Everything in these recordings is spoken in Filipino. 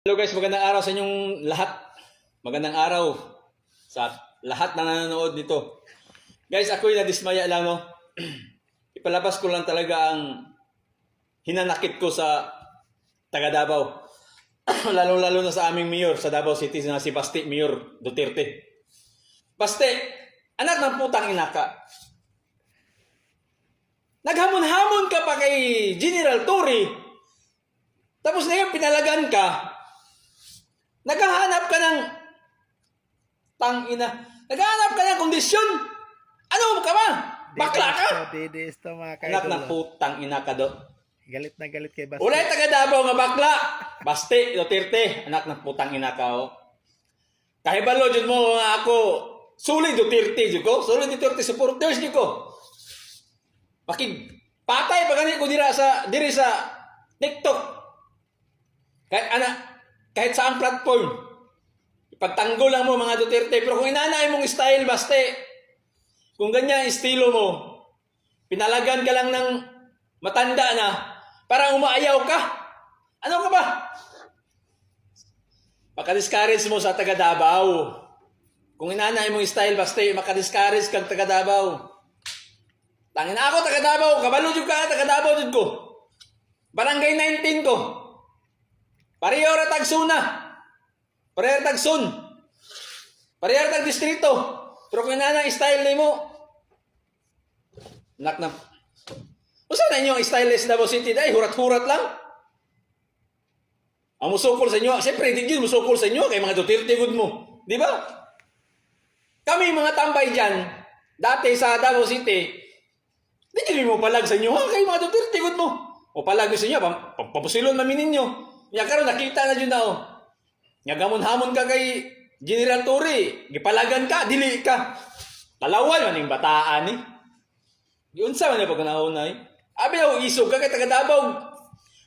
Hello guys, magandang araw sa inyong lahat. Magandang araw sa lahat na nanonood nito. Guys, ako'y nadismaya lang, no? Ipalabas ko lang talaga ang hinanakit ko sa taga Davao. Lalo-lalo na sa aming mayor sa Davao City na si Basti Mayor Duterte. Basti, anak ng putang ina ka. Naghamon-hamon ka pa kay General Torre. Tapos ngayon pinalagan ka. Naghahanap ka ng tangina. Naghahanap ka ng kondisyon. Ano ka ba? Bakla ka? Anak ng putang ina ka do. Galit na galit kay Basti. Ulay taga Davao nga bakla. Basti Duterte, anak ng putang ina ka oh. Kahibalo jud mo nga ako. Sulit Duterte jud ko. Sulit Duterte supporters jud ko. Makig patay pa gani ko diri sa TikTok. Kahit sa ang platform, ipagtanggol lang mo mga Duterte. Pero kung inanay mong style, Basti, kung ganyan estilo mo, pinalagan ka lang ng matanda na, para umaayaw ka. Ano ka ba? Makadiscourage mo sa taga Davao. Kung inanay mong style, Basti, makadiscourage kang taga Davao. Tangin na ako, taga Davao. Kabalo jud ka, taga Davao jud ko. Barangay 19 ko. Pareho ra tag suna. Pareho tag sun. Pareho tag distrito. Pero kung inana style nimo, nak na. Usa na inyo ang style sa Davao City dai hurat-hurat lang. Ang musukol sa inyo, siyempre hindi yun musukol sa inyo kay mga Duterte good mo, di ba? Kami mga tambay diyan dati sa Davao City, di mo palag sa inyo ha kay mga Duterte good mo. O palag sa inyo, papusilon mamin ninyo. Ya karon nakita na jud na oh. Nga gamon-hamon ka kay General Torre, gipalagan ka, dili ka. Talawan man ning bataan ni. Giunsa man pag naunay? Abi oh isog ka kay taga Davao.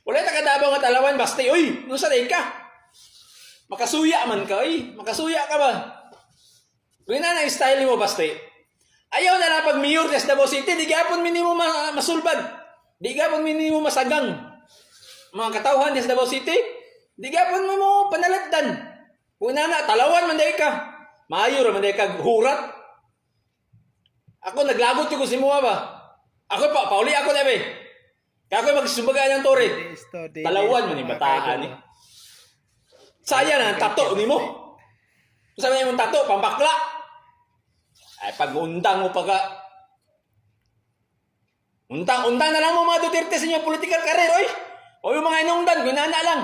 Wala taga Davao nga talawan Basti. Oy, unsa day ka? Makasuya man ka, oy. Makasuya ka ba? Wala na style mo Basti. Ayaw na lang pag mayor sa Davao City, di gyapon minimo masulbad. Di gyapon minimo masagang. Mga katawhan sa Davao City, di gapon mo panaladdan. Kung inana, talawan man day ka. Maayo ra man day ka hurat. Ako naglagot ko si Mua ba? Ako pauli ako dabe. Kaya ako magsumbaga ng Torre. Talawan man ni bataan ni. Saya na tato ni mo. Sabi mo tato, pambakla. Ay pag-undang mo pag Untang na lang mo mga Duterte sa inyong political career, oy. O yung mga inungdan, gunana lang.